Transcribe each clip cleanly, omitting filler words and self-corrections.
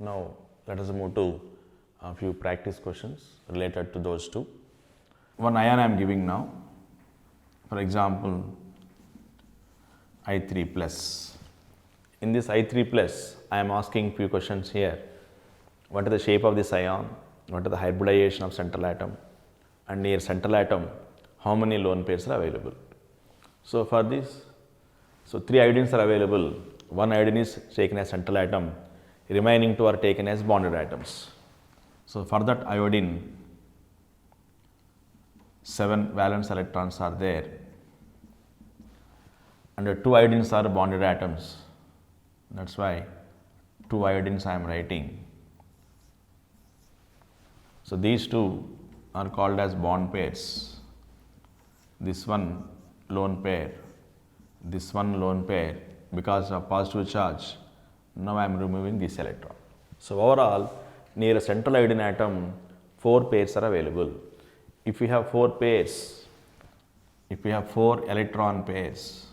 Now let us move to a few practice questions related to those two. One ion I am giving now, for example I3 plus. In this I3 plus, I am asking few questions here. What is the shape of this ion? What is the hybridization of central atom? And near central atom, how many lone pairs are available? So for this, three iodines are available. One iodine is taken as central atom, remaining two are taken as bonded atoms. So for that iodine, 7 valence electrons are there, and the two iodines are bonded atoms. That's why 2 iodines I am writing. So these two are called as bond pairs. This one lone pair, this one lone pair. Because of positive charge, now I am removing this electron. So overall, near a central iodine atom, 4 pairs are available. If we have 4 pairs, if we have 4 electron pairs,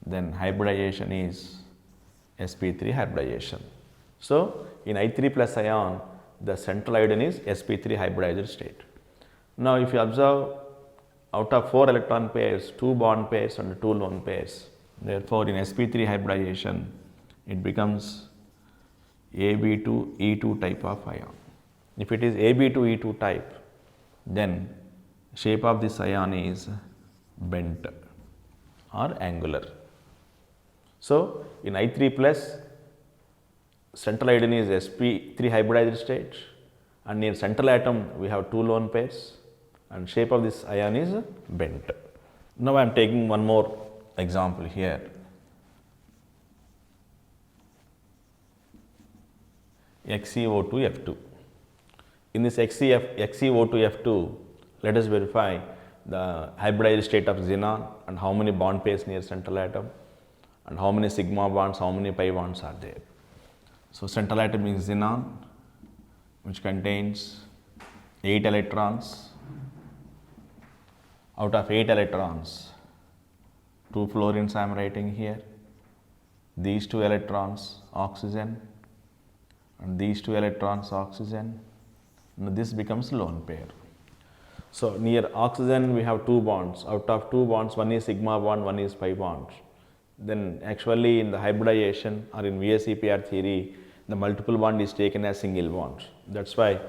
then hybridization is sp3 hybridization. So in I3 plus ion, the central iodine is sp3 hybridized state. Now if you observe, out of 4 electron pairs, 2 bond pairs and 2 lone pairs. Therefore in sp3 hybridization, it becomes Ab2E2 type of ion. If it is Ab2E2 type, then shape of this ion is bent or angular. So in I3 plus, central iodine is sp3 hybridized state, and near central atom we have 2 lone pairs, and shape of this ion is bent. Now I am taking one more example here. 𝗂𝗚𝗍𝗂𝗃. In this 𝗂𝗚𝗍𝗂𝗃, let us verify the hybridized state of xenon and how many bond pairs near central atom and how many sigma bonds, how many pi bonds are there. So central atom is xenon, which contains 8 electrons. Out of 8 electrons, 2 fluorines I am writing here, these 2 electrons oxygen, and these 2 electrons oxygen. Now this becomes lone pair. So near oxygen we have 2 bonds. Out of 2 bonds, one is sigma bond, one is pi bond. Then actually in the hybridization or in VSEPR theory, the multiple bond is taken as single bond. That's why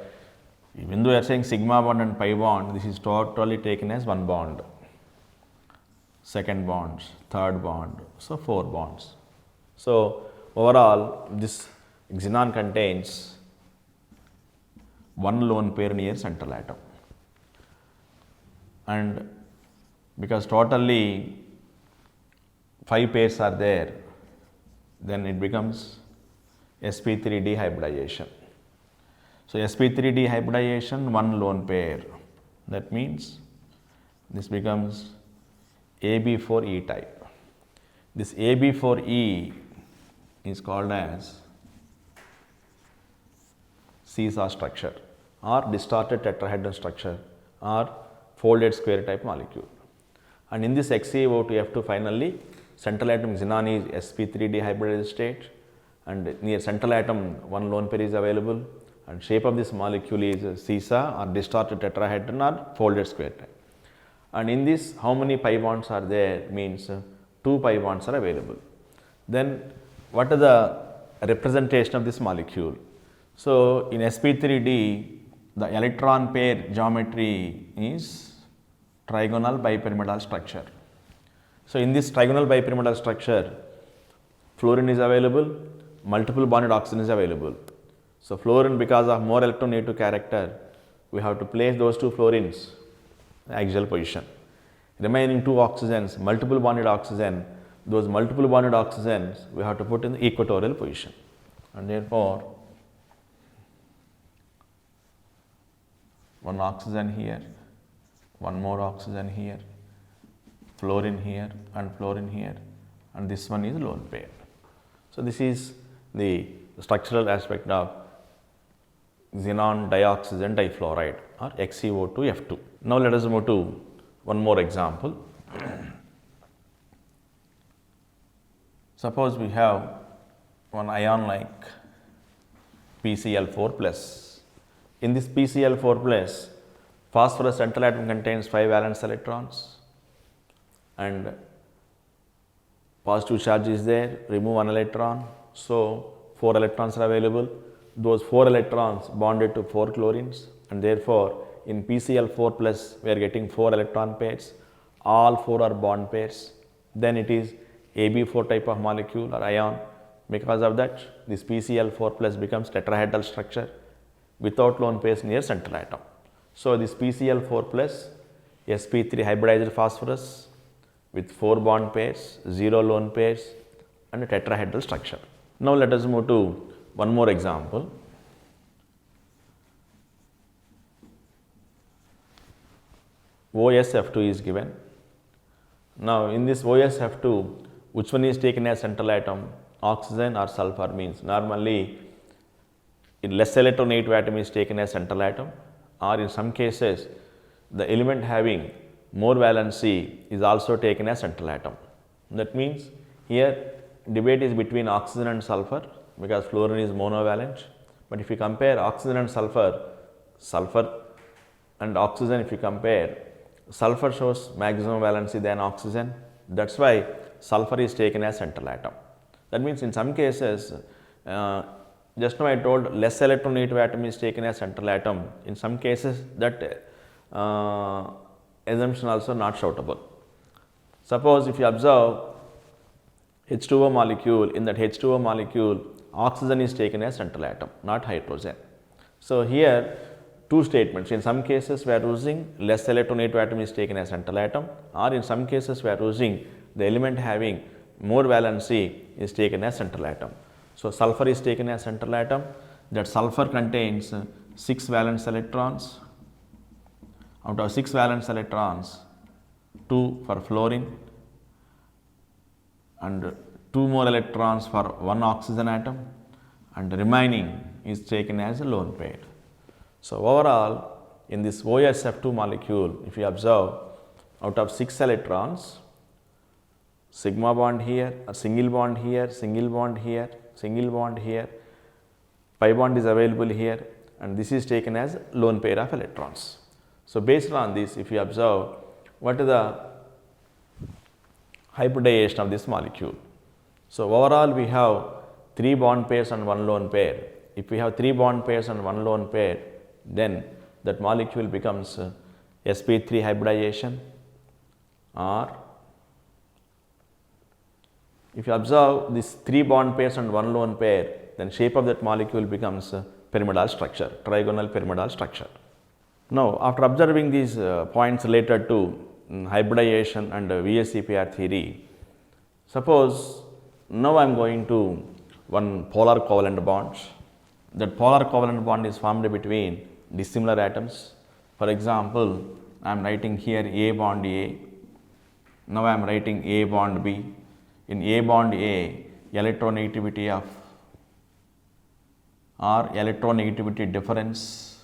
even though we are saying sigma bond and pi bond, this is totally taken as one bond. Second bond, third bond, so 4 bonds. So overall, this xenon contains 1 lone pair near central atom, and because totally 5 pairs are there, then it becomes sp3 dehybridization. So sp3 dehybridization, 1 lone pair. That means this becomes Ab4E type. This Ab4E is called as 𝗧 structure or distorted tetrahedron structure or folded square type molecule. And in this 𝗂𝗚𝗂𝗃 finally, central atom xenon is sp3 dehybridized state, and near central atom 1 lone pair is available, and shape of this molecule is 𝗧 or distorted tetrahedron or folded square type. And in this, how many pi bonds are there means 2 pi bonds are available. Then what is the representation of this molecule? So in sp3d, the electron pair geometry is trigonal bipyramidal structure. So in this trigonal bipyramidal structure, fluorine is available, multiple bonded oxygen is available. So fluorine, because of more electronegative character, we have to place those 2 fluorines in axial position. Remaining 2 oxygens, multiple bonded oxygen, those multiple bonded oxygens we have to put in the equatorial position, and therefore 1 oxygen here, 1 more oxygen here, fluorine here and fluorine here, and this one is lone pair. So this is the structural aspect of xenon dioxygen difluoride or 𝗂𝗚𝗂𝗃. Now let us move to one more example. Suppose we have one ion like PCl4 plus. In this PCl4 plus, phosphorus central atom contains 5 valence electrons and positive charge is there, remove 1 electron. So, 4 electrons are available. Those 4 electrons bonded to 4 chlorines and therefore, in PCl4 plus we are getting 4 electron pairs, all 4 are bond pairs. Then it is AB4 type of molecule or ion. Because of that, this PCl4 plus becomes tetrahedral structure without lone pairs near central atom. So, this PCl4 plus sp3 hybridized phosphorus with 4 bond pairs, 0 lone pairs and a tetrahedral structure. Now, let us move to one more example. OSF2 is given. Now, in this OSF2, which one is taken as central atom? Oxygen or sulfur means normally in less electronegative atom is taken as central atom, or in some cases the element having more valency is also taken as central atom. That means here debate is between oxygen and sulfur because fluorine is monovalent, but if you compare oxygen and sulfur, sulfur and oxygen if you compare, sulfur shows maximum valency than oxygen. That is why sulfur is taken as central atom. That means in some cases, just now I told less electronegative atom is taken as central atom. In some cases that assumption also not suitable. Suppose if you observe H2O molecule, in that H2O molecule oxygen is taken as central atom, not hydrogen. So, here two statements, in some cases we are using less electronegative atom is taken as central atom, or in some cases we are using the element having more valency is taken as central atom. So, sulfur is taken as central atom, that sulfur contains 6 valence electrons. Out of 6 valence electrons, 2 for fluorine and 2 more electrons for 1 oxygen atom, and the remaining is taken as a lone pair. So, overall in this OSF2 molecule, if you observe out of 6 electrons, sigma bond here, a single bond here, single bond here, single bond here, pi bond is available here, and this is taken as lone pair of electrons. So, based on this, if you observe what is the hybridization of this molecule. So, overall we have 3 bond pairs and 1 lone pair. If we have 3 bond pairs and 1 lone pair, then that molecule becomes sp3 hybridization, or if you observe this 3 bond pairs and 1 lone pair, then shape of that molecule becomes pyramidal structure, trigonal pyramidal structure. Now, after observing these points related to hybridization and VSEPR theory, suppose now I am going to one polar covalent bond. That polar covalent bond is formed between dissimilar atoms. For example, I am writing here A bond A. Now, I am writing A bond B. In A bond A, electronegativity of or electronegativity difference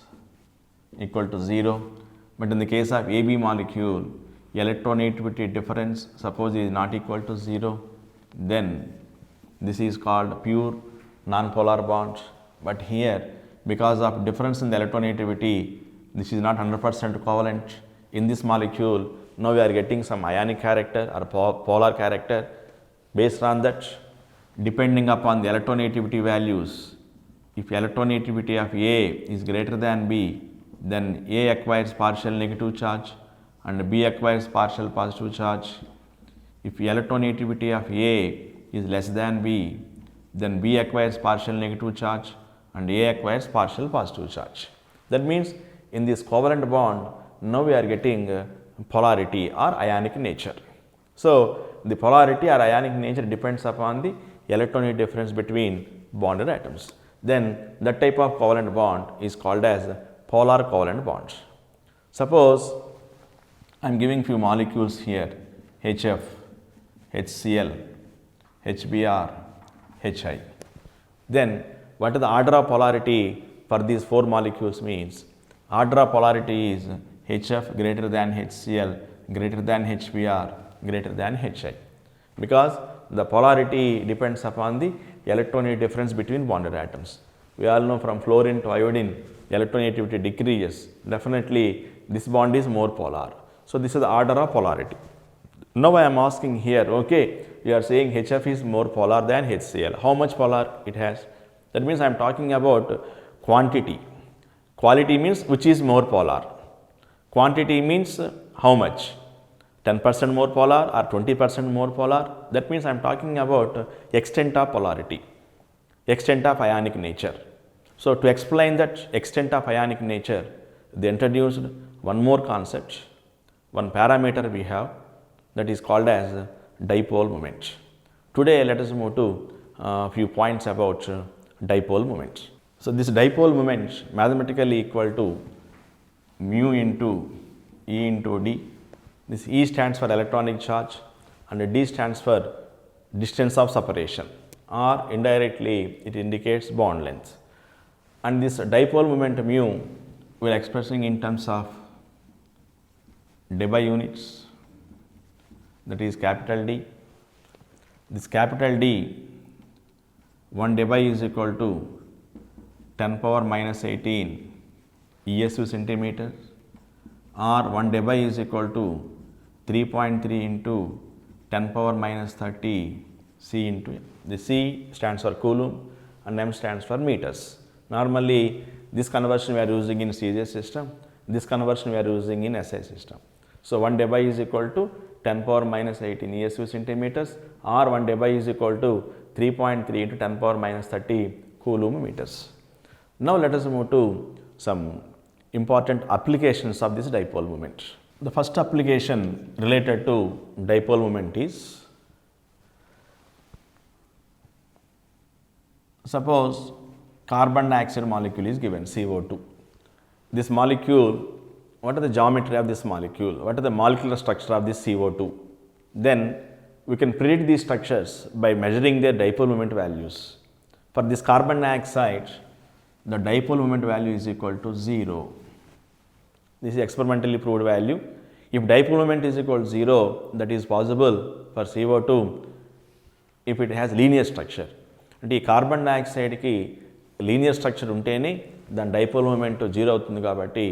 equal to 0, but in the case of AB molecule, electronegativity difference suppose is not equal to 0, then this is called pure non-polar bond. But here, because of difference in the electronegativity, this is not 100% covalent. In this molecule, now we are getting some ionic character or polar character. Based on that, depending upon the electronegativity values, if electronegativity of A is greater than B, then A acquires partial negative charge and B acquires partial positive charge. If electronegativity of A is less than B, then B acquires partial negative charge and A acquires partial positive charge. That means, in this covalent bond, now we are getting polarity or ionic nature. So, the polarity or ionic nature depends upon the electronic difference between bonded atoms. Then that type of covalent bond is called as polar covalent bonds. Suppose I am giving few molecules here, HF, HCl, HBr, HI. Then what is the order of polarity for these 4 molecules means? Order of polarity is HF greater than HCl, greater than HBr, greater than HI, because the polarity depends upon the electronic difference between bonded atoms. We all know from fluorine to iodine, electronegativity decreases. Definitely, this bond is more polar. So, this is the order of polarity. Now, I am asking here, okay, you are saying HF is more polar than HCl. How much polar it has? That means I am talking about quantity. Quality means which is more polar. Quantity means how much? 10% more polar or 20% more polar? That means I am talking about extent of polarity, extent of ionic nature. So, to explain that extent of ionic nature, they introduced one more concept, one parameter we have, that is called as dipole moment. Today, let us move to a few points about dipole moment. So, this dipole moment mathematically equal to mu into E into D. This E stands for electronic charge and D stands for distance of separation, or indirectly it indicates bond length. And this dipole moment mu we are expressing in terms of Debye units, that is capital D. This capital D, 1 Debye is equal to 10 power minus 18 ESU centimeters, or 1 Debye is equal to 3.3 into 10 power minus 30 C into M. The C stands for coulomb and M stands for meters. Normally, this conversion we are using in CJ system, this conversion we are using in SI system. So, 1 Debye is equal to 10 power minus 18 ESU centimeters, or 1 Debye is equal to 3.3 into 10 power minus 30 coulomb meters. Now, let us move to some important applications of this dipole moment. The first application related to dipole moment is, suppose carbon dioxide molecule is given, CO2. This molecule, what are the geometry of this molecule? What are the molecular structure of this CO2? Then we can predict these structures by measuring their dipole moment values. For this carbon dioxide, the dipole moment value is equal to 0. This is experimentally proved value. If dipole moment is equal to 0, that is possible for CO2 if it has linear structure. అంటే ఈ carbon డైఆక్సైడ్కి linear structure ఉంటేనే దాని dipole moment 0 అవుతుంది కాబట్టి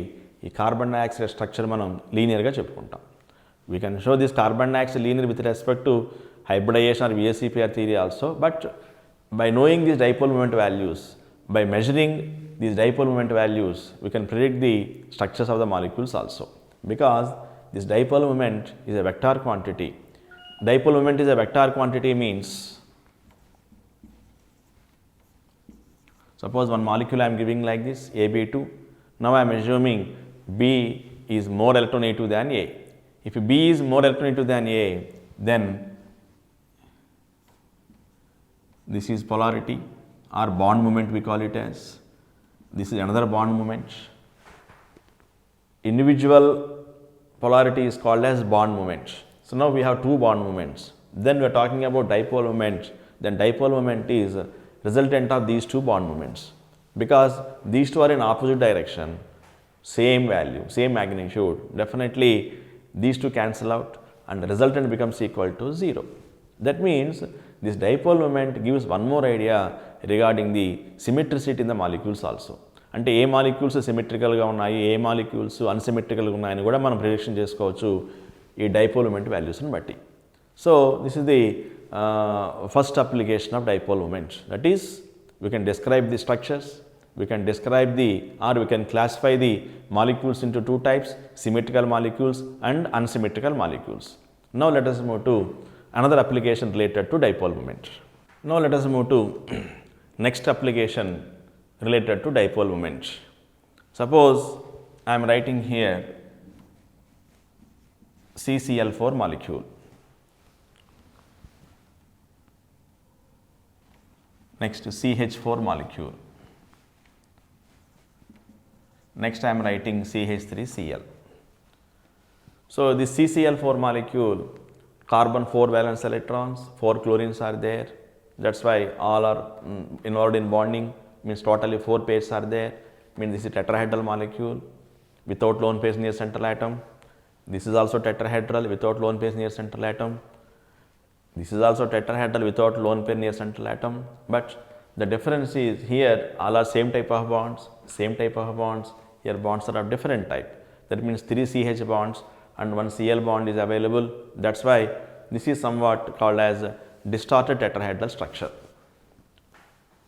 ఈ carbon dioxide structure మనం లీనియర్గా చెప్పుకుంటాం. We can show this carbon dioxide linear with respect to hybridization or VSEPR theory also, but by knowing these dipole moment values, by measuring these dipole moment values, we can predict the structures of the molecules also, because this dipole moment is a vector quantity. Dipole moment is a vector quantity means, suppose one molecule I am giving like this, AB2. Now I am assuming B is more electronegative than A. If B is more electronegative than A, then this is polarity or bond moment we call it as. This is another bond moment. Individual polarity is called as bond moment. So now we have two bond moments. Then we are talking about dipole moment. Then dipole moment is resultant of these two bond moments, because these two are in opposite direction, same value, same magnitude. Definitely these two cancel out and the resultant becomes equal to 0. That means this dipole moment gives one more idea regarding the symmetricity in the molecules also. అంటే ఏ molecules సిమెట్రికల్గా ఉన్నాయి, ఏ molecules అన్సిమెట్రికల్గా ఉన్నాయని కూడా మనం prediction చేసుకోవచ్చు ఈ dipole moment వాల్యూస్ని బట్టి. So this is the first application of dipole moment. That is, we can describe the structures, we can describe the, or we can classify the molecules into two types, symmetrical molecules and unsymmetrical molecules. Now let us move to another application related to dipole moment. Now let us move to next application related to dipole moment. Suppose I am writing here CCl4 molecule. Next CH4 molecule. Next I am writing CH3Cl. So this CCl4 molecule, carbon 4 valence electrons, 4 chlorines are there. That's why all are involved in bonding, means totally 4 pairs are there. Means this is tetrahedral molecule without lone pairs near central atom. This is also tetrahedral without lone pairs near central atom. This is also tetrahedral without lone pair near central atom, but The difference is here all are same type of bonds, here bonds are of different type. That means 3 CH bonds and 1 Cl bond is available. That is why this is somewhat called as distorted tetrahedral structure.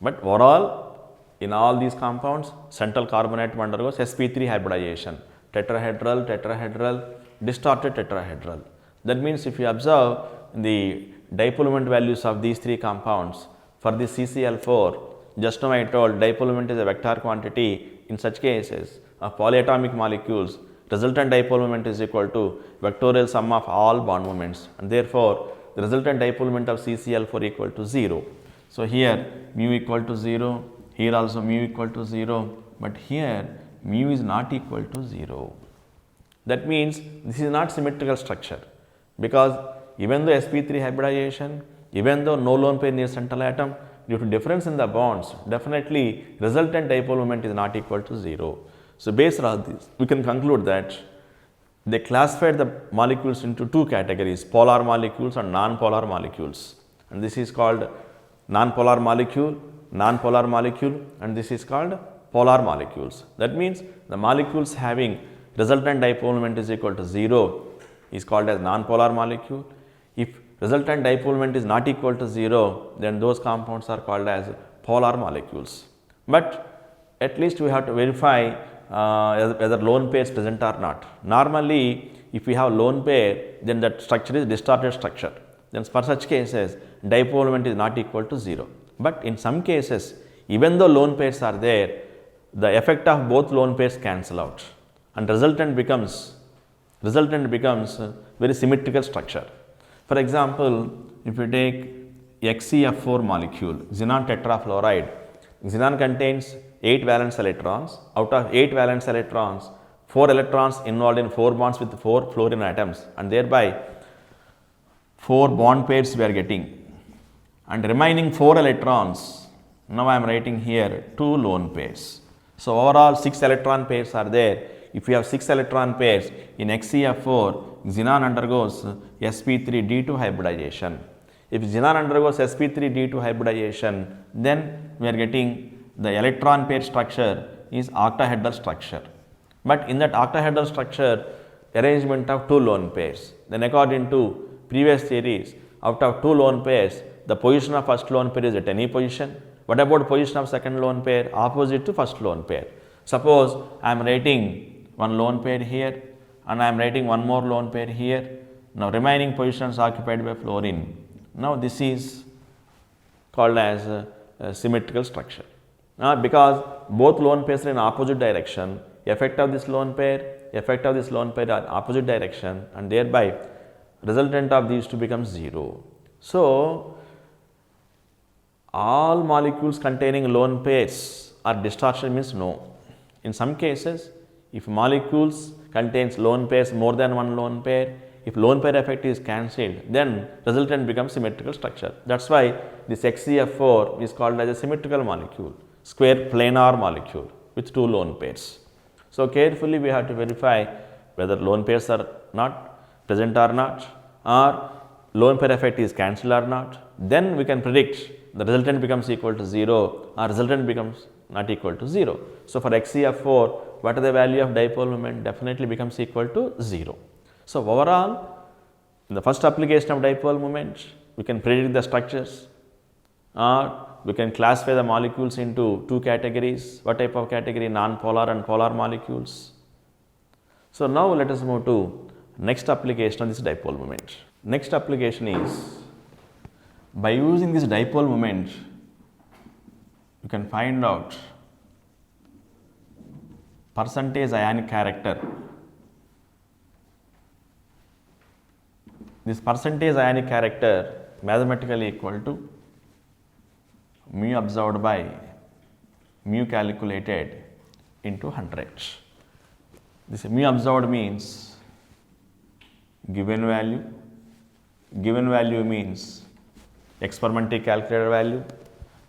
But overall, in all these compounds, central carbon atom undergoes sp3 hybridization, tetrahedral, distorted tetrahedral. That means if you observe the dipole moment values of these 3 compounds, for the CCl4, just now I told dipole moment is a vector quantity. In such cases of polyatomic molecules, resultant dipole moment is equal to vectorial sum of all bond moments, and therefore, the resultant dipole moment of CCl4 equal to 0. So, here mu equal to 0, here also mu equal to 0, but here mu is not equal to 0. That means this is not symmetrical structure, because even though sp3 hybridization, even though no lone pair near central atom, due to difference in the bonds, definitely resultant dipole moment is not equal to 0. So, based on this, we can conclude that they classified the molecules into 2 categories, polar molecules and non-polar molecules, and this is called non-polar molecule, and this is called polar molecules. That means the molecules having resultant dipole moment is equal to 0 is called as non-polar molecule. If resultant dipole moment is not equal to 0, then those compounds are called as polar molecules. But at least we have to verify whether lone pairs present or not. Normally, if we have lone pair, then that structure is distorted structure. Then for such cases, dipole moment is not equal to 0. But in some cases, even though lone pairs are there, the effect of both lone pairs cancel out, and resultant becomes very symmetrical structure. For example, if you take XeF4 molecule, xenon tetrafluoride, xenon contains 8 valence electrons. Out of 8 valence electrons, 4 electrons involved in 4 bonds with 4 fluorine atoms, and thereby 4 bond pairs we are getting, and remaining 4 electrons, now I am writing here 2 lone pairs. So, overall 6 electron pairs are there. If you have 6 electron pairs in XeF4, xenon undergoes sp3d2 hybridization. If xenon undergoes sp3d2 hybridization, then we are getting the electron pair structure is octahedral structure. But in that octahedral structure, arrangement of 2 lone pairs. Then according to previous theories, out of 2 lone pairs, the position of first lone pair is at any position. What about position of second lone pair? Opposite to first lone pair. Suppose I am writing one lone pair here, and I am writing one more lone pair here. Now, remaining positions occupied by fluorine. Now, this is called as a symmetrical structure. Because both lone pairs are in opposite direction, effect of this lone pair are opposite direction, and thereby resultant of these two becomes 0. So, all molecules containing lone pairs are distortion means no. In some cases, if molecules contains lone pairs more than one lone pair, if lone pair effect is cancelled, then resultant becomes symmetrical structure. That is why this XeF4 is called as a symmetrical molecule, square planar molecule with 2 lone pairs. So, carefully we have to verify whether lone pairs are not present or not, or lone pair effect is cancelled or not. Then we can predict the resultant becomes equal to 0 or resultant becomes not equal to 0. So, for XeF4, what is the value of dipole moment? Definitely becomes equal to 0. So, overall, in the first application of dipole moment, we can predict the structures, or we can classify the molecules into 2 categories. What type of category? Non-polar and polar molecules. So, now let us move to next application of this dipole moment. Next application is, by using this dipole moment, you can find out percentage ionic character. This percentage ionic character mathematically equal to mu observed by mu calculated into 100. This mu observed means given value means experimentally calculated value,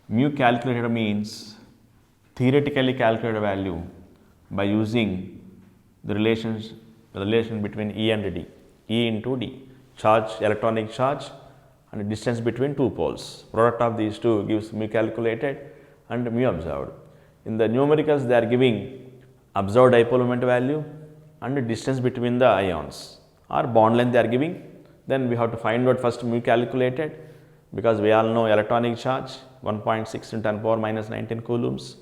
mu calculated means theoretically calculated value by using the relation between E and D, E into D, charge, electronic charge and the distance between two poles. Product of these two gives mu calculated and mu observed. In the numericals, they are giving observed dipole moment value and the distance between the ions, or bond length they are giving. Then we have to find out first mu calculated, because we all know electronic charge 1.6 × 10⁻−19 coulombs.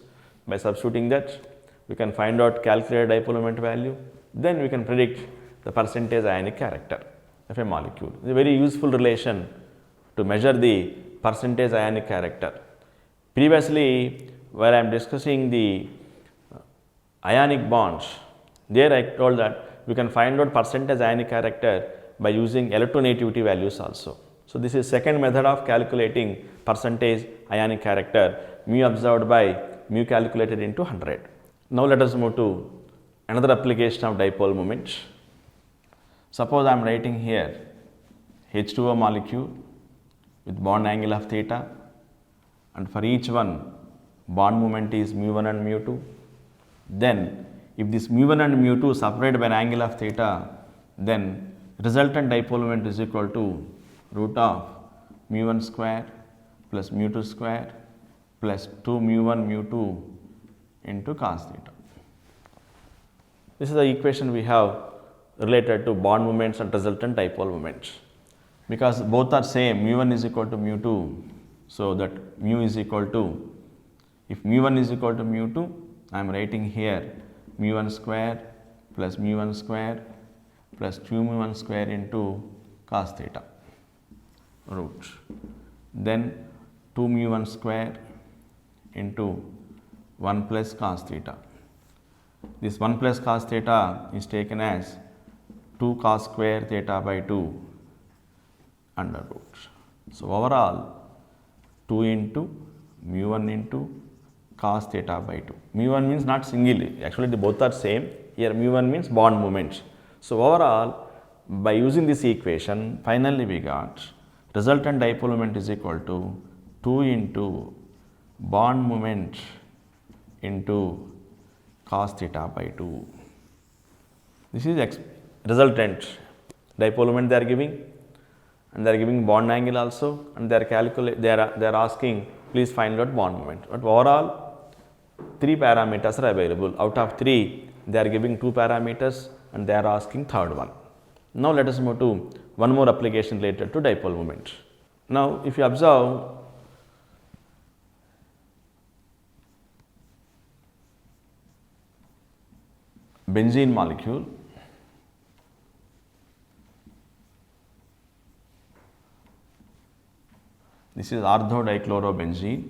By substituting that, we can find out calculated dipole moment value. Then we can predict the percentage ionic character of a molecule. It is a very useful relation to measure the percentage ionic character. Previously, where I am discussing the ionic bonds, there I told that we can find out percentage ionic character by using electronegativity values also. So, this is second method of calculating percentage ionic character, mu observed by mu calculated into 100. Now, let us move to another application of dipole moment. Suppose I am writing here H2O molecule with bond angle of theta, and for each one bond moment is mu1 and mu2. Then, if this mu1 and mu2 separated by an angle of theta, then resultant dipole moment is equal to root of mu1 square plus mu2 square plus 2 mu1 mu2 into cos theta. This is the equation we have related to bond moments and resultant dipole moments. Because both are same, mu1 is equal to mu2, so that mu is equal to, if mu1 is equal to mu2, I am writing here mu1 square plus mu1 square plus 2 mu1 square into cos theta root. Then 2 mu1 square into 1 plus cos theta. This 1 plus cos theta is taken as 2 cos square theta by 2 under root. So, overall 2 into mu1 into cos theta by 2. Mu1 means not singly, actually they both are same. Here mu1 means bond moments. So, overall by using this equation, finally we got resultant dipole moment is equal to 2 into bond moment into cos theta by 2. This is resultant dipole moment they are giving, and they are giving bond angle also, and they are asking please find out bond moment. But overall 3 parameters are available. Out of 3, they are giving 2 parameters and they are asking third one. Now, let us move to one more application related to dipole moment. Now, if you observe benzene molecule, this is orthodichlorobenzene,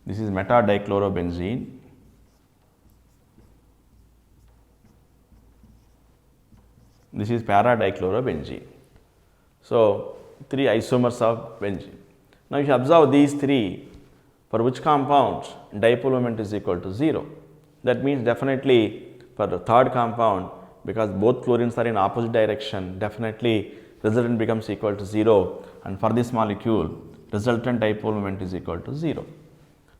this is metadichlorobenzene, this is paradichlorobenzene. So, 3 isomers of benzene. Now, if you observe these 3, for which compound dipole moment is equal to 0. That means definitely for the third compound, because both chlorines are in opposite direction, definitely resultant becomes equal to 0, and for this molecule resultant dipole moment is equal to 0.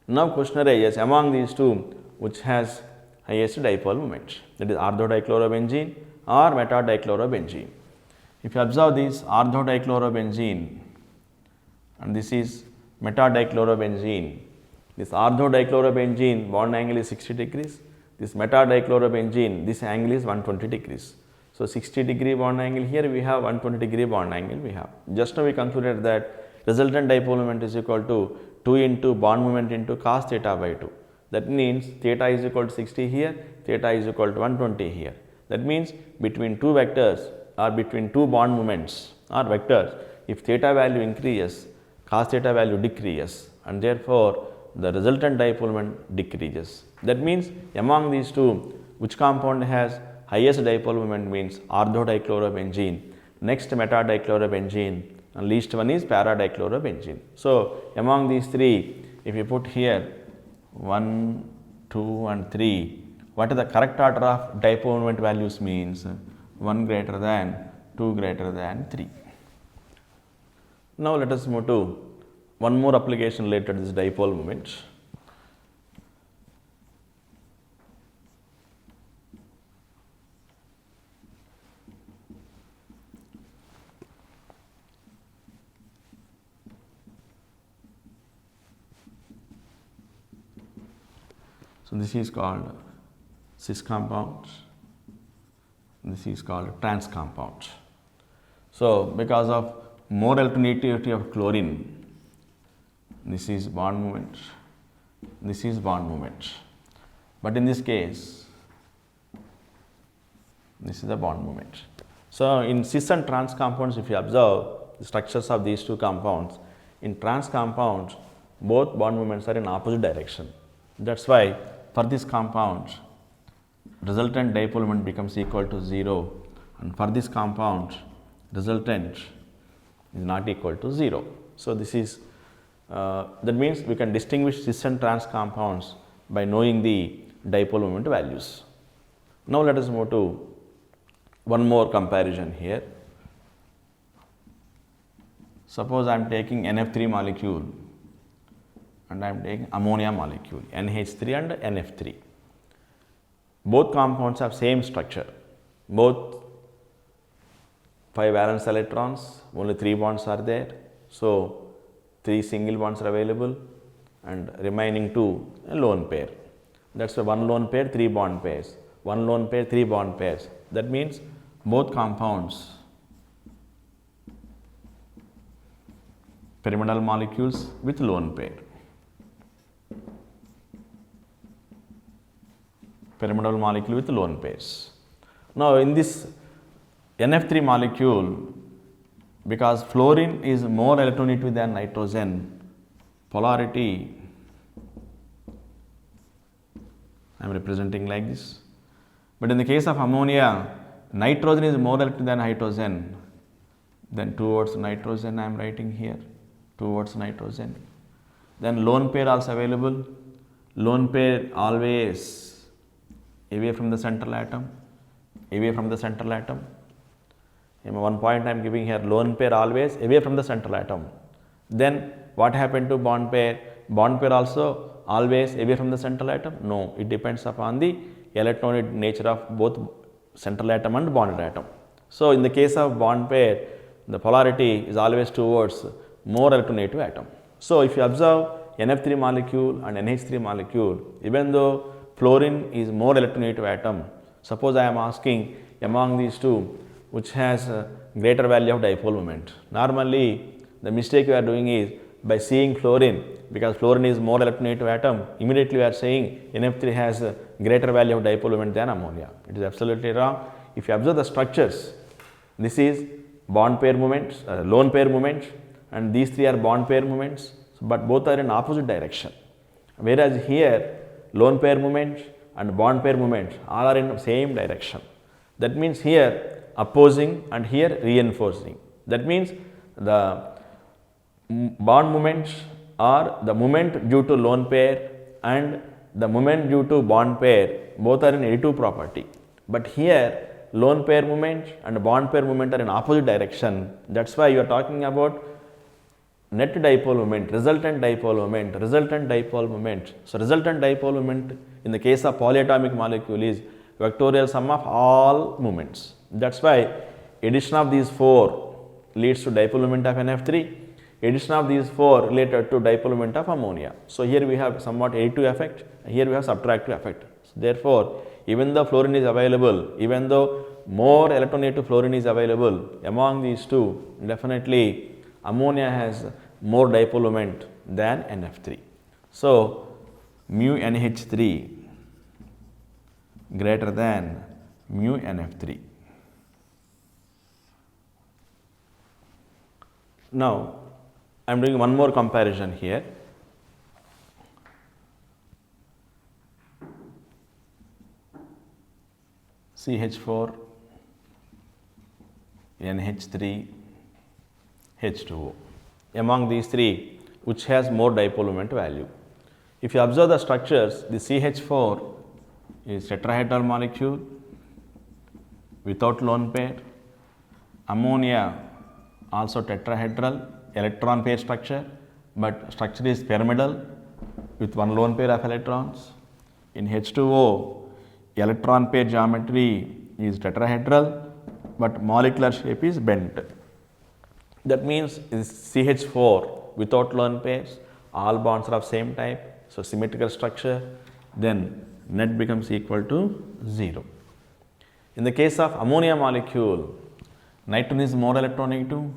Now, question arises, among these two which has highest dipole moment, that is orthodichlorobenzene or metadichlorobenzene. If you observe this orthodichlorobenzene and this is metadichlorobenzene, this orthodichlorobenzene bond angle is 60 degrees, this metadichlorobenzene this angle is 120 degrees. So, 60 degree bond angle here we have, 120 degree bond angle we have. Just now we concluded that resultant dipole moment is equal to 2 into bond moment into cos theta by 2. That means theta is equal to 60 here, theta is equal to 120 here. That means between two vectors or between two bond moments or vectors, if theta value increases, cos theta value decreases, and therefore the resultant dipole moment decreases. That means among these two, which compound has highest dipole moment means orthodichlorobenzene, next metadichlorobenzene, and least one is paradichlorobenzene. So, among these 3, if you put here 1, 2 and 3, what is the correct order of dipole moment values means 1 greater than, 2 greater than 3. Now, let us move to one more application related to this dipole moment. So, this is called cis compound, this is called trans compound. So, because of more electronegativity of chlorine, this is bond moment, this is bond moment, but in this case this is the bond moment. So, in cis and trans compounds, if you observe the structures of these two compounds, in trans compounds both bond moments are in opposite direction. That is why for this compound resultant dipole moment becomes equal to 0, and for this compound resultant is not equal to 0. So, this is that means we can distinguish cis and trans compounds by knowing the dipole moment values. Now, let us move to one more comparison here. Suppose I am taking NF3 molecule and I am taking ammonia molecule, NH3 and NF3. Both compounds have same structure, both 5 valence electrons, only 3 bonds are there. So, 3 single bonds are available and remaining 2 a lone pair. That is 1 lone pair, 3 bond pairs, 1 lone pair, 3 bond pairs. That means both compounds pyramidal molecules with lone pair. Pyramidal molecule with lone pairs. Now, in this NF3 molecule, because fluorine is more electronegative than nitrogen, polarity I am representing like this. But in the case of ammonia, nitrogen is more electronegative than hydrogen, then towards nitrogen I am writing here, towards nitrogen. Then lone pair also available, lone pair always away from the central atom, away from the central atom. In one point I am giving here, lone pair always away from the central atom. Then what happened to bond pair? Bond pair also always away from the central atom? No, it depends upon the electronic nature of both central atom and bonded atom. So, in the case of bond pair, the polarity is always towards more electronegative atom. So, if you observe NF3 molecule and NH3 molecule, even though fluorine is more electronegative atom, suppose I am asking among these two which has a greater value of dipole moment. Normally, the mistake we are doing is by seeing fluorine, because fluorine is more electronegative atom, immediately we are saying NF3 has a greater value of dipole moment than ammonia. It is absolutely wrong. If you observe the structures, this is bond pair moments, lone pair moments, and these 3 are bond pair moments, but both are in opposite direction. Whereas here, lone pair moments and bond pair moments all are in same direction. That means here opposing and here reinforcing. That means the bond moments are the moment due to lone pair and the moment due to bond pair, both are in additive property. But here lone pair moment and bond pair moment are in opposite direction. That is why you are talking about net dipole moment, resultant dipole moment, resultant dipole moment. So, resultant dipole moment in the case of polyatomic molecule is vectorial sum of all moments. That is why addition of these 4 leads to dipole moment of NF3, addition of these 4 related to dipole moment of ammonia. So, here we have somewhat additive effect, here we have subtractive effect. So, therefore, even though fluorine is available, even though more electronegative fluorine is available among these two, definitely ammonia has more dipole moment than NF3. So, mu NH3 greater than mu NF3. Now, I am doing one more comparison here. CH4, NH3, H2O. Among these 3, which has more dipole moment value? If you observe the structures, the CH4 is tetrahedral molecule without lone pair, ammonia also tetrahedral electron pair structure, but structure is pyramidal with 1 lone pair of electrons. In H2O, electron pair geometry is tetrahedral, but molecular shape is bent. That means CH4 without lone pairs, all bonds are of same type, so symmetrical structure, then net becomes equal to 0. In the case of ammonia molecule, nitrogen is more electronegative,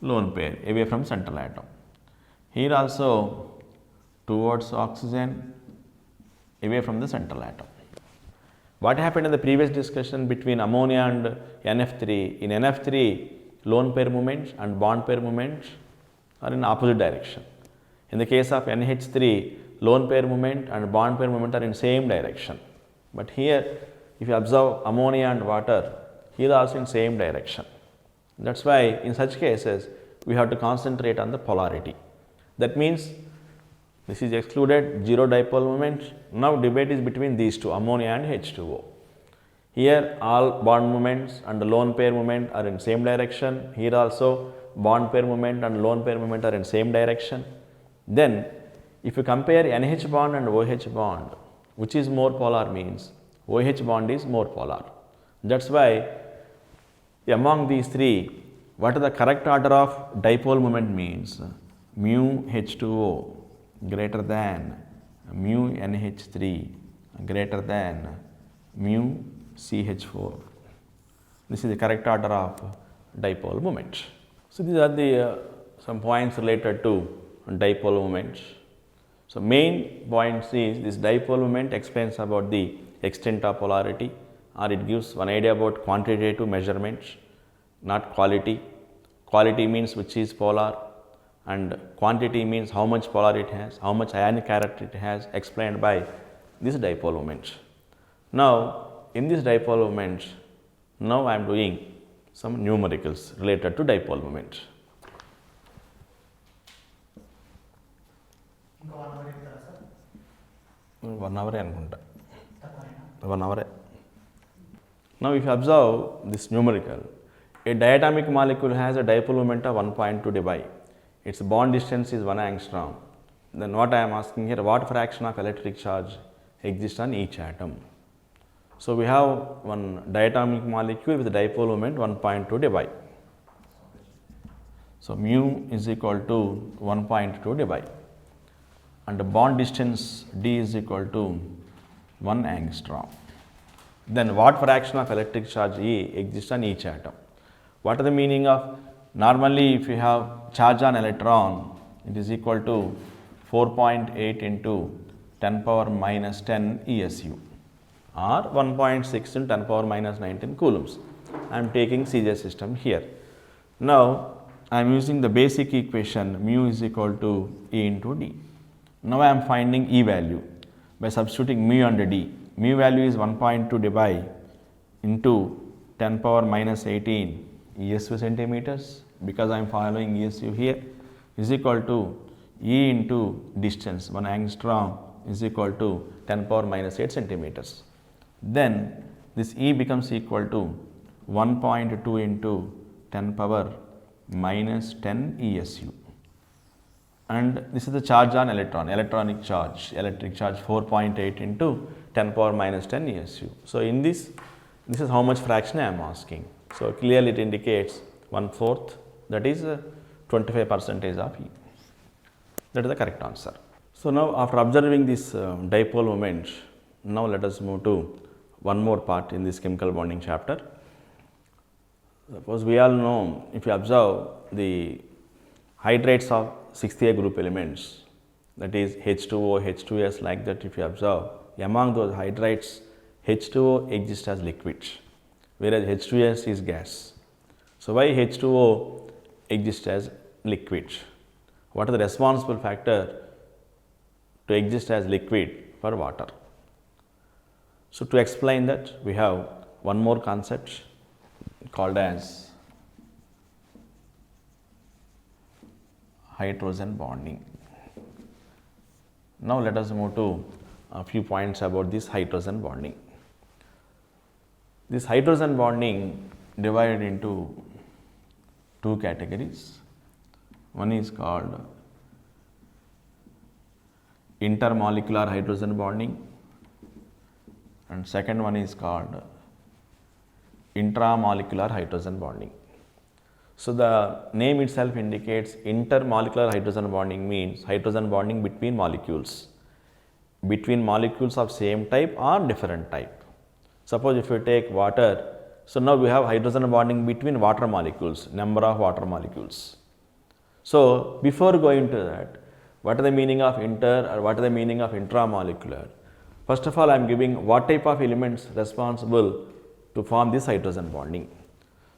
lone pair away from central atom. Here also towards oxygen, away from the central atom. What happened in the previous discussion between ammonia and NF3? In NF3, lone pair moments and bond pair moments are in opposite direction. In the case of NH3, lone pair moment and bond pair moment are in same direction. But here, if you observe ammonia and water, here also in same direction. That's why in such cases, we have to concentrate on the polarity. That means this is excluded, 0 dipole moment. Now debate is between these two, ammonia and H2O. Here all bond moments and the lone pair moment are in same direction. Here also bond pair moment and lone pair moment are in same direction. Then if you compare NH bond and OH bond, which is more polar means OH bond is more polar. That's why among these three, what is the correct order of dipole moment means mu H2O greater than mu NH3 greater than mu CH4. This is the correct order of dipole moment. So these are the some points related to dipole moments. So main points is this dipole moment explains about the extent of polarity, or it gives one idea about quantitative measurements, not quality. Quality means which is polar, and quantity means how much polar it has, how much ionic character it has, explained by this dipole moment. Now in this dipole moment, now I am doing some numericals related to dipole moment. One hour anukunta. 1 hour. Now if you observe this numerical, a diatomic molecule has a dipole moment of 1.2 dBi. Its bond distance is 1 angstrom. Then what I am asking here, what fraction of electric charge exists on each atom? So we have one diatomic molecule with a dipole moment 1.2 dBi. So mu is equal to 1.2 dBi, and the bond distance d is equal to 1 angstrom. Then what fraction of electric charge E exists on each atom? What is the meaning of, normally if you have charge on electron, it is equal to 4.8 into 10 power minus 10 ESU, or 1.6 into 10 power minus 19 coulombs. I am taking CJ system here. Now I am using the basic equation mu is equal to E into D. Now I am finding E value by substituting mu under D. Mu value is 1.2 dBi into 10 power minus 18 ESU centimeters, because I am following ESU here, is equal to E into distance 1 angstrom is equal to 10 power minus 8 centimeters. Then this E becomes equal to 1.2 into 10 power minus 10 ESU. And this is the charge on electron, electric charge 4.8 into 10 power minus 10 ESU. So in this is how much fraction I am asking. So clearly it indicates 1/4, that is 25% of E. That is the correct answer. So now after observing this dipole moment, now let us move to one more part in this chemical bonding chapter. Suppose we all know, if you observe the hydrates of 6th A group elements, that is H2O, H2S, like that, if you observe, among those hydrates, H2O exists as liquid, whereas H2S is gas. So why H2O exists as liquid? What are the responsible factor to exist as liquid for water? So to explain that, we have one more concept called as hydrogen bonding. Now let us move to a few points about this hydrogen bonding. This hydrogen bonding divided into two categories. One is called intermolecular hydrogen bonding, and second one is called intramolecular hydrogen bonding. So, the name itself indicates intermolecular hydrogen bonding means hydrogen bonding between molecules of same type or different type. Suppose if you take water, so now we have hydrogen bonding between water molecules, number of water molecules. So, before going to that, what is the meaning of inter or what is the meaning of intramolecular? First of all, I am giving what type of elements responsible to form this hydrogen bonding.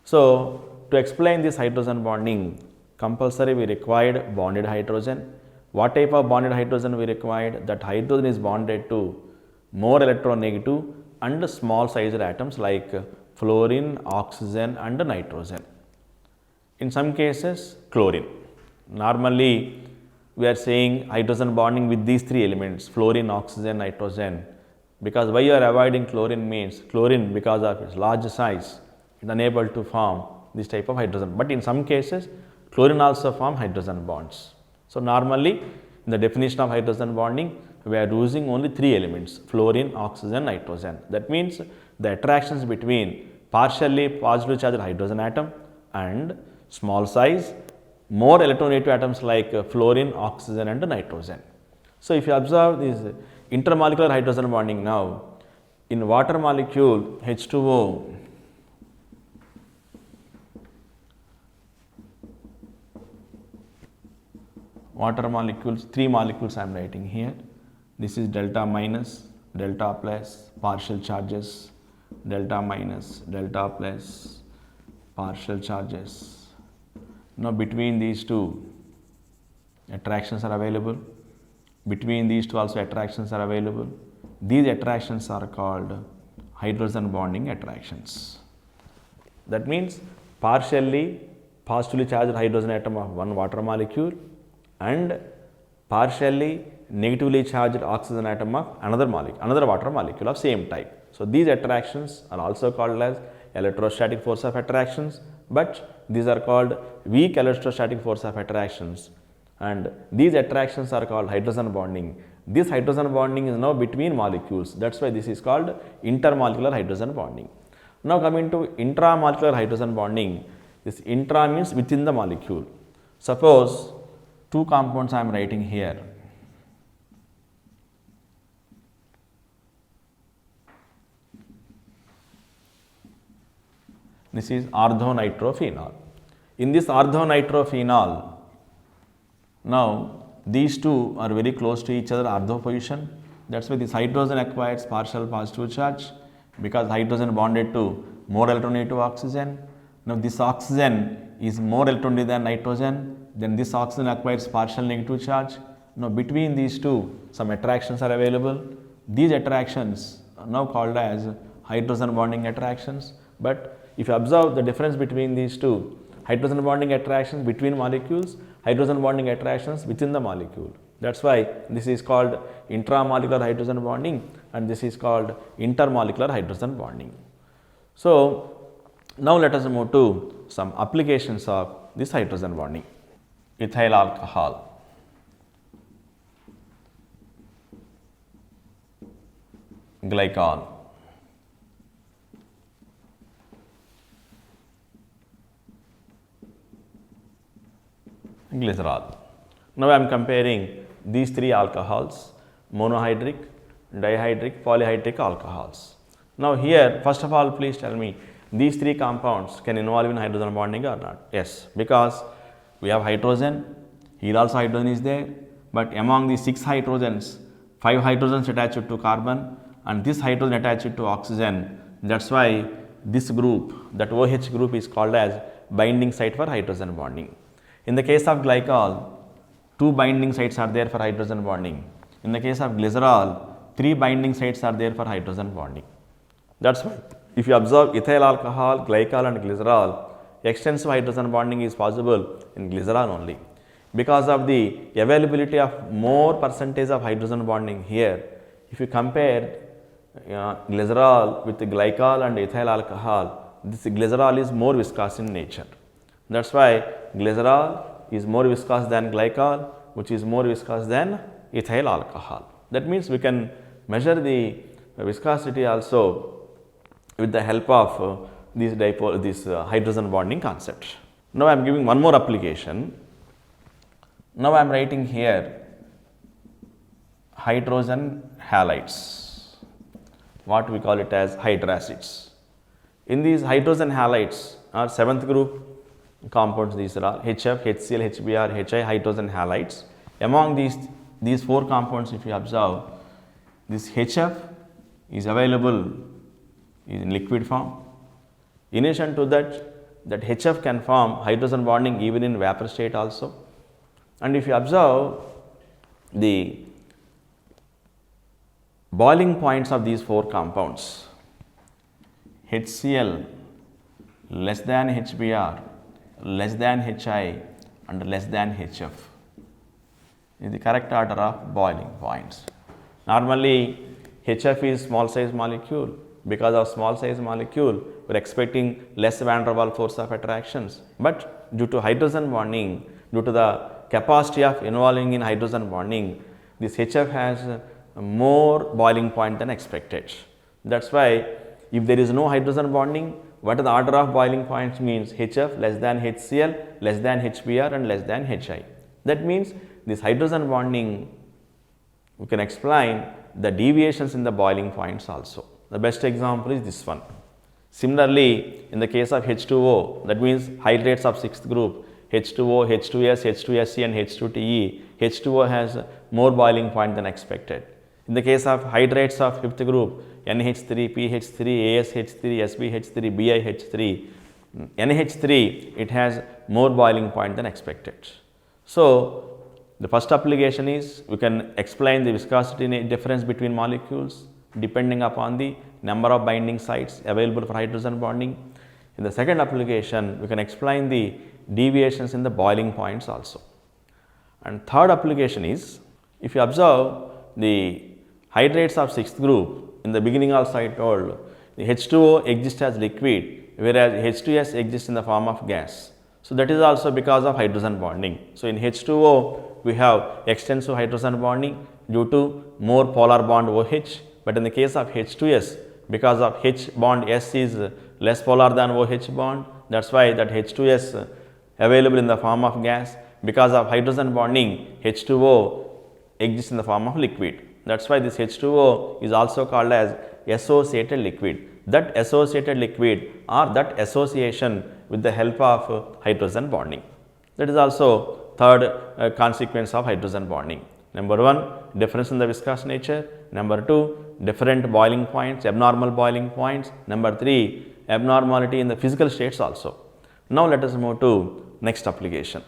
So, to explain this hydrogen bonding, compulsory we required bonded hydrogen. What type of bonded hydrogen we required? That hydrogen is bonded to more electronegative and small sized atoms like fluorine, oxygen and nitrogen. In some cases, chlorine. Normally, we are saying hydrogen bonding with these three elements, fluorine, oxygen, nitrogen, because why you are avoiding chlorine means chlorine, because of its large size, it is unable to form this type of hydrogen, but in some cases chlorine also form hydrogen bonds. So, normally in the definition of hydrogen bonding, we are using only three elements, fluorine, oxygen, nitrogen. That means the attractions between partially positively charged hydrogen atom and small size more electronegative atoms like fluorine, oxygen and nitrogen. So, if you observe this intermolecular hydrogen bonding now, in water molecule H2O, water molecules, three molecules I am writing here. This is delta minus, delta plus, partial charges, delta minus, delta plus, partial charges. Now, between these two attractions are available, between these two also attractions are available. These attractions are called hydrogen bonding attractions. That means partially positively charged hydrogen atom of one water molecule and partially negatively charged oxygen atom of another water molecule of same type. So, these attractions are also called as electrostatic force of attractions, but these are called weak electrostatic force of attractions, and these attractions are called hydrogen bonding. This hydrogen bonding is now between molecules, that is why this is called intermolecular hydrogen bonding. Now, coming to intramolecular hydrogen bonding, this intra means within the molecule. Suppose two compounds I am writing here. This is orthonitrophenol. In this orthonitrophenol, now these two are very close to each other, ortho position. That is why this hydrogen acquires partial positive charge, because hydrogen bonded to more electronegative oxygen. Now, this oxygen is more electronegative than nitrogen, then this oxygen acquires partial negative charge. Now, between these two some attractions are available. These attractions are now called as hydrogen bonding attractions, but if you observe the difference between these two, hydrogen bonding attractions between molecules, hydrogen bonding attractions within the molecule. That is why this is called intramolecular hydrogen bonding and this is called intermolecular hydrogen bonding. So, now let us move to some applications of this hydrogen bonding. Ethyl alcohol, glycol, glycerol. Now, I am comparing these three alcohols, monohydric, dihydric, polyhydric alcohols. Now, here first of all please tell me, these three compounds can involve in hydrogen bonding or not? Yes, because we have hydrogen, here also hydrogen is there, but among the 6 hydrogens, 5 hydrogens attached to carbon and this hydrogen attached to oxygen. That is why this group, that OH group is called as binding site for hydrogen bonding. In the case of glycol, 2 binding sites are there for hydrogen bonding. In the case of glycerol, 3 binding sites are there for hydrogen bonding. That is why if you observe ethyl alcohol, glycol and glycerol, extensive hydrogen bonding is possible in glycerol only. Because of the availability of more percentage of hydrogen bonding here, if you compare glycerol with the glycol and ethyl alcohol, this glycerol is more viscous in nature. That is why glycerol is more viscous than glycol, which is more viscous than ethyl alcohol. That means we can measure the viscosity also with the help of this hydrogen bonding concept. Now I am giving one more application. Now I am writing here hydrogen halides, what we call it as hydracids. In these hydrogen halides are 7th group compounds, these are all HF, HCl, HBr, HI hydrogen halides. Among these 4 compounds, if you observe, this HF is available in liquid form. In addition to that HF can form hydrogen bonding even in vapor state also. And if you observe the boiling points of these 4 compounds, HCl less than HBr, less than HI and less than HF is the correct order of boiling points. Normally HF is small size molecule. Because of small size molecule, we are expecting less van der Waals force of attractions, but due to hydrogen bonding, due to the capacity of involving in hydrogen bonding, this HF has more boiling point than expected. That is why if there is no hydrogen bonding, what is the order of boiling points means HF less than HCl, less than HBr and less than HI. That means this hydrogen bonding, we can explain the deviations in the boiling points also. The best example is this one. Similarly, in the case of H2O, that means hydrates of 6th group, H2O, H2S, H2SC and H2TE, H2O has more boiling point than expected. In the case of hydrates of 5th group, NH3, PH3, ASH3, SBH3, BiH3, NH3, it has more boiling point than expected. So, the first application is we can explain the viscosity difference between molecules depending upon the number of binding sites available for hydrogen bonding. In the second application, we can explain the deviations in the boiling points also. And third application is, if you observe the hydrates of 6th group, in the beginning also I told, the H2O exists as liquid, whereas H2S exists in the form of gas. So, that is also because of hydrogen bonding. So, in H2O, we have extensive hydrogen bonding due to more polar bond OH. But in the case of H2S, because of H bond S is less polar than OH bond, that is why that H2S available in the form of gas. Because of hydrogen bonding, H2O exists in the form of liquid. That is why this H2O is also called as associated liquid. That associated liquid or that association with the help of hydrogen bonding. That is also third consequence of hydrogen bonding. Number 1, difference in the viscous nature. Number 2, different boiling points, abnormal boiling points. Number 3, abnormality in the physical states also. Now, let us move to next application.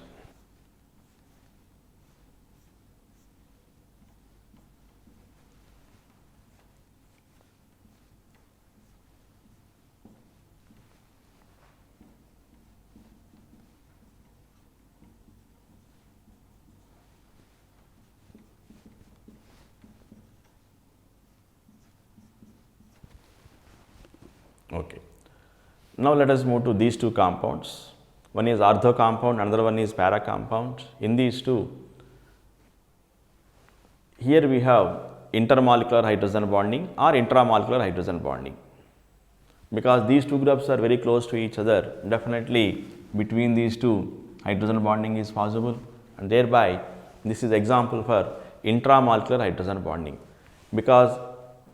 Okay. Now, let us move to these 2 compounds. One is ortho compound, another one is para compound. In these 2, here we have intermolecular hydrogen bonding or intramolecular hydrogen bonding. Because these 2 groups are very close to each other, definitely between these 2 hydrogen bonding is possible, and thereby this is example for intramolecular hydrogen bonding. Because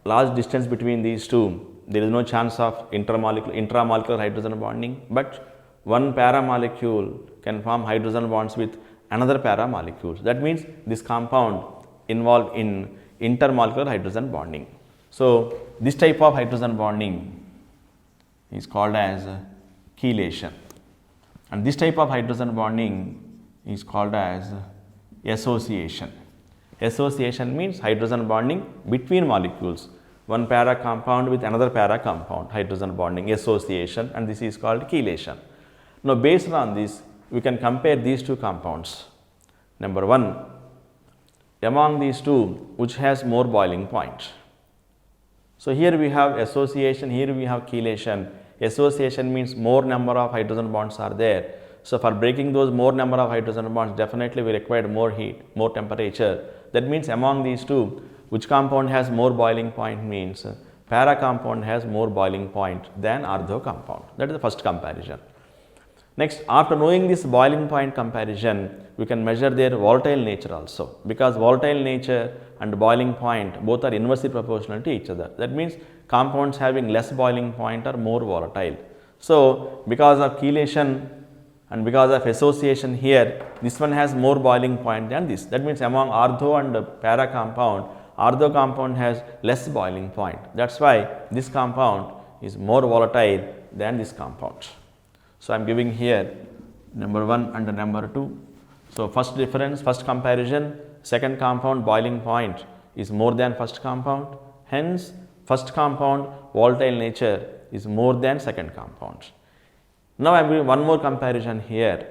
large distance between these 2, there is no chance of intramolecular hydrogen bonding, but one para molecule can form hydrogen bonds with another para molecules. That means this compound involved in intermolecular hydrogen bonding. So, this type of hydrogen bonding is called as chelation, and this type of hydrogen bonding is called as association. Association means hydrogen bonding between molecules. One para compound with another para compound, hydrogen bonding, association, and this is called chelation. Now, based on this, we can compare these 2 compounds. Number 1, among these 2, which has more boiling point. So, here we have association, here we have chelation. Association means more number of hydrogen bonds are there. So, for breaking those more number of hydrogen bonds, definitely we require more heat, more temperature. That means among these 2, which compound has more boiling point means para compound has more boiling point than ortho compound. That is the first comparison. Next, after knowing this boiling point comparison, we can measure their volatile nature also, because volatile nature and boiling point both are inversely proportional to each other. That means compounds having less boiling point are more volatile. So, because of chelation and because of association here, this one has more boiling point than this. That means among ortho and para compound, ortho compound has less boiling point. That is why this compound is more volatile than this compound. So, I am giving here number 1 and number 2. So, first difference, first comparison, second compound boiling point is more than first compound. Hence, first compound volatile nature is more than second compound. Now, I am giving one more comparison here.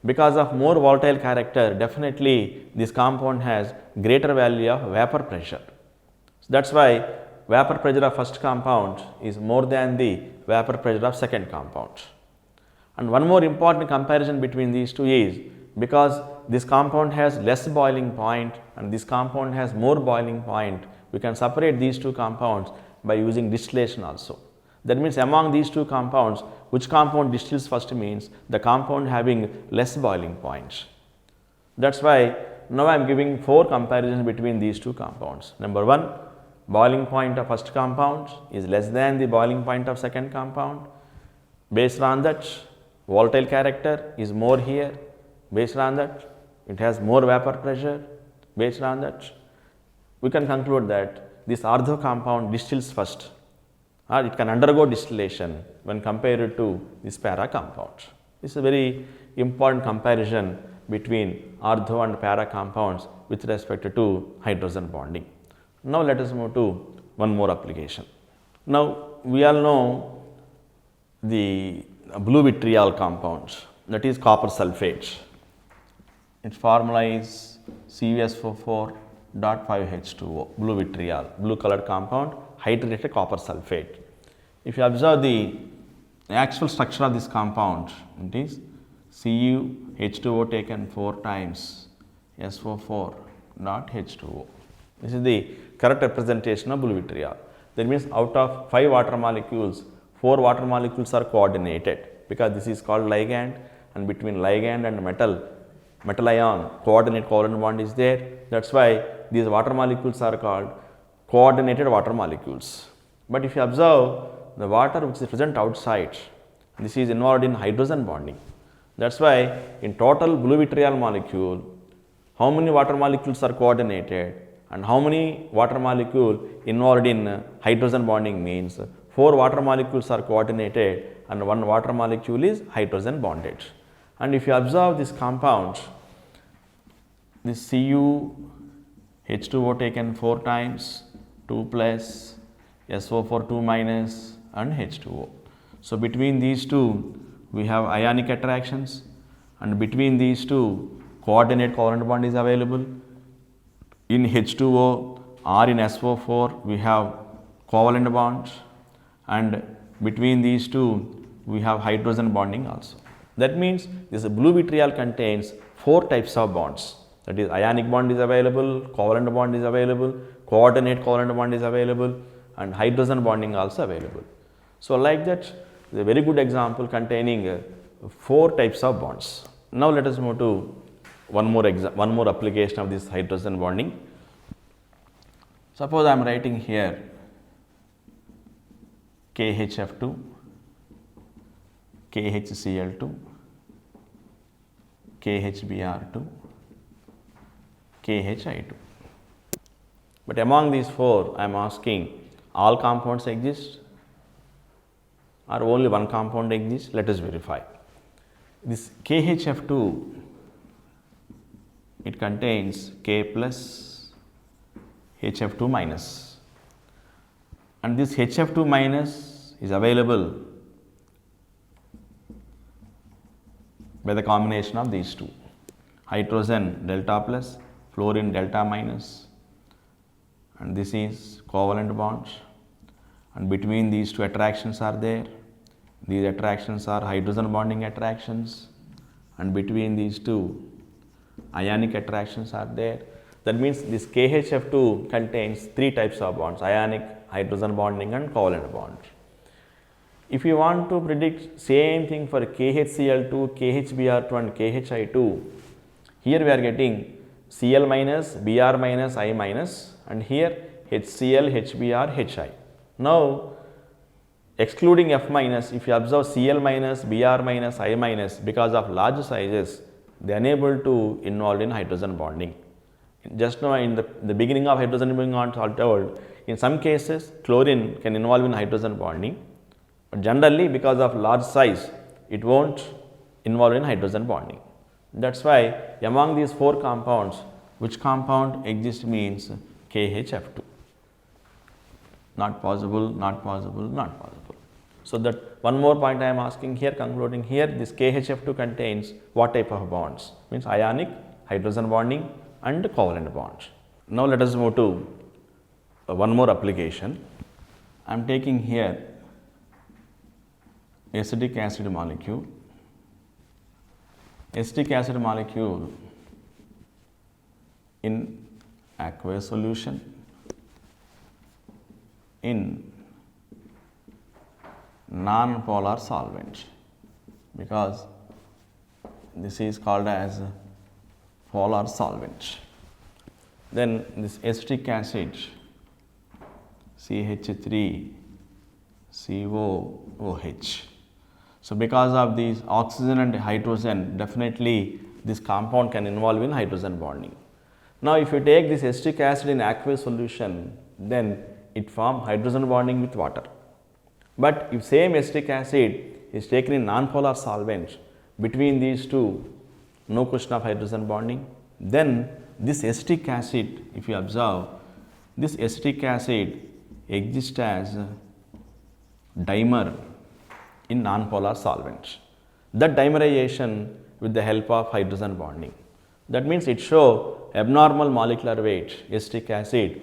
Because of more volatile character, definitely this compound has greater value of vapor pressure. So, that is why vapor pressure of first compound is more than the vapor pressure of second compound. And one more important comparison between these two is, because this compound has less boiling point and this compound has more boiling point, we can separate these two compounds by using distillation also. That means among these two compounds, which compound distills first means the compound having less boiling points. That is why now I am giving 4 comparisons between these two compounds. Number 1, boiling point of first compound is less than the boiling point of second compound. Based on that, volatile character is more here. Based on that, it has more vapor pressure. Based on that, we can conclude that this ortho compound distills first, or it can undergo distillation when compared to this para compound. This is a very important comparison between ortho and para compounds with respect to hydrogen bonding. Now, let us move to one more application. Now, we all know the blue vitriol compound, that is copper sulphate. Its formula is CuSO4.5H2O, blue vitriol, blue colored compound, hydrated copper sulphate. If you observe the actual structure of this compound, it is CuH2O taken 4 times SO4.H2O. This is the correct representation of blue vitriol. That means out of 5 water molecules, 4 water molecules are coordinated, because this is called ligand, and between ligand and metal ion coordinate covalent bond is there. That is why these water molecules are called coordinated water molecules. But if you observe the water which is present outside, this is involved in hydrogen bonding. That is why in total blue vitriol molecule, how many water molecules are coordinated and how many water molecule involved in hydrogen bonding means 4 water molecules are coordinated and 1 water molecule is hydrogen bonded. And if you observe this compound, this CuH2O taken 4 times, 2 plus, SO4 2 minus and H2O. So, between these two we have ionic attractions, and between these two coordinate covalent bond is available. In H2O or in SO4 we have covalent bonds, and between these two we have hydrogen bonding also. That means this blue vitriol contains 4 types of bonds, that is ionic bond is available, covalent bond is available, coordinate covalent bond is available, and hydrogen bonding also available. So, like that, is a very good example containing 4 types of bonds. Now, let us move to one more application of this hydrogen bonding. Suppose I am writing here KHF2, KHCl2, KHBr2, KHI2. But among these 4, I am asking, all compounds exist or only one compound exists? Let us verify. This KHF2, it contains K plus HF2 minus, and this HF2 minus is available by the combination of these two, hydrogen delta plus, fluorine delta minus, and this is covalent bonds, and between these two attractions are there. These attractions are hydrogen bonding attractions, and between these two ionic attractions are there. That means this KHF2 contains 3 types of bonds: ionic, hydrogen bonding and covalent bonds. If you want to predict same thing for KHCl2, KHBr2 and KHI2, here we are getting Cl minus, Br minus, I minus, and here HCl, HBr, HI. Now, excluding F minus, if you observe Cl minus, Br minus, I minus, because of large sizes, they are unable to involve in hydrogen bonding. Just now in the beginning of hydrogen bonding I told, in some cases chlorine can involve in hydrogen bonding, but generally because of large size, it won't involve in hydrogen bonding. That is why among these 4 compounds, which compound exists means KHF2. Not possible, not possible, not possible. So, that one more point I am asking here, concluding here, this KHF2 contains what type of bonds? Means ionic, hydrogen bonding and covalent bonds. Now, let us move to one more application. I am taking here acetic acid molecule. Acetic acid molecule in aqueous solution in non-polar solvent, because this is called as polar solvent. Then this acetic acid CH3COOH. So, because of these oxygen and hydrogen, definitely this compound can involve in hydrogen bonding. Now, if you take this acetic acid in aqueous solution, then it forms hydrogen bonding with water. But if same acetic acid is taken in non-polar solvent, between these two, no question of hydrogen bonding, then this acetic acid, if you observe, this acetic acid exists as dimer in non-polar solvents. That dimerization with the help of hydrogen bonding. That means it shows abnormal molecular weight acetic acid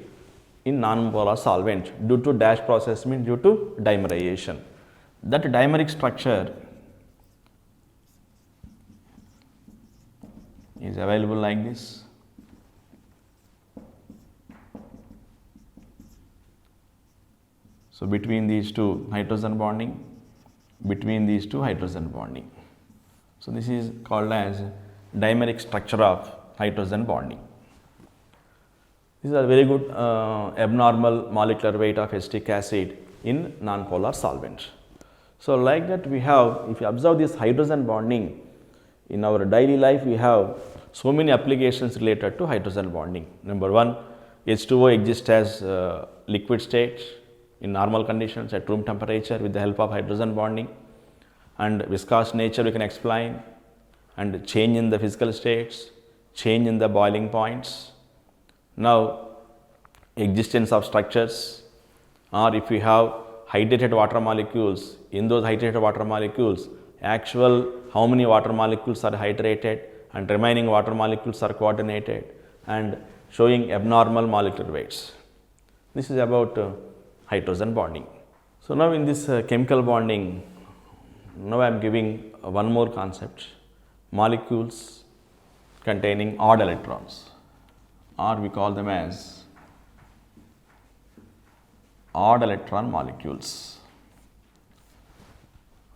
in non-polar solvent due to dash process, means due to dimerization. That dimeric structure is available like this. So, between these two hydrogen bonding, between these two hydrogen bonding. So, this is called as dimeric structure of hydrogen bonding. These are very good abnormal molecular weight of acetic acid in non-polar solvent. So, like that we have, if you observe this hydrogen bonding in our daily life, we have so many applications related to hydrogen bonding. Number 1, H2O exists as liquid state in normal conditions at room temperature with the help of hydrogen bonding, and viscous nature we can explain, and change in the physical states, change in the boiling points. Now, existence of structures, or if we have hydrated water molecules, in those hydrated water molecules, actual how many water molecules are hydrated and remaining water molecules are coordinated and showing abnormal molecular weights. This is about hydrogen bonding. So, now in this chemical bonding, now I am giving one more concept, molecules containing odd electrons, or we call them as odd electron molecules.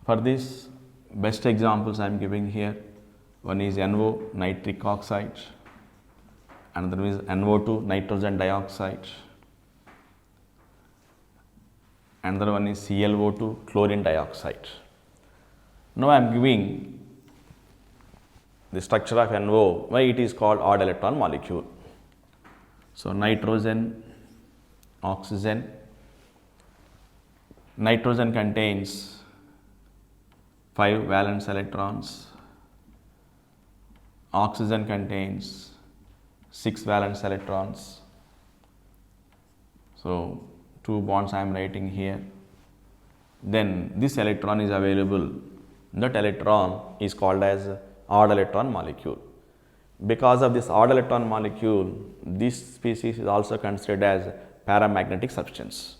For this, best examples I am giving here, one is NO nitric oxide, another is NO2 nitrogen dioxide, another one is ClO2 chlorine dioxide. Now I am giving the structure of NO, why it is called odd electron molecule. So, nitrogen, oxygen. Nitrogen contains 5 valence electrons, oxygen contains 6 valence electrons. So, 2 bonds I am writing here. Then this electron is available, that electron is called as odd electron molecule. Because of this odd electron molecule, this species is also considered as paramagnetic substance.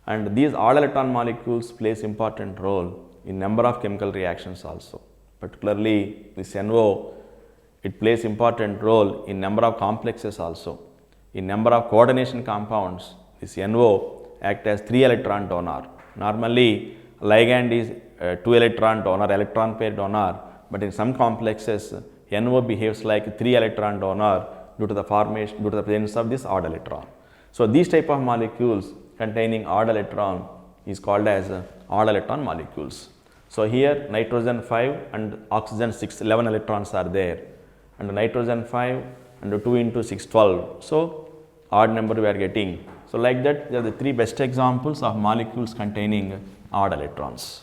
And these odd electron molecules plays important role in number of chemical reactions also. Particularly this NO, it plays important role in number of complexes also. In number of coordination compounds, this NO act as 3 electron donor. Normally ligand is 2 electron donor, electron pair donor, but in some complexes NO behaves like 3 electron donor due to the presence of this odd electron. So, these type of molecules containing odd electron is called as odd electron molecules. So, here nitrogen 5 and oxygen 6, 11 electrons are there, and nitrogen 5 and 2 into 6, 12. So, odd number we are getting. So, like that, they are the 3 best examples of molecules containing odd electrons.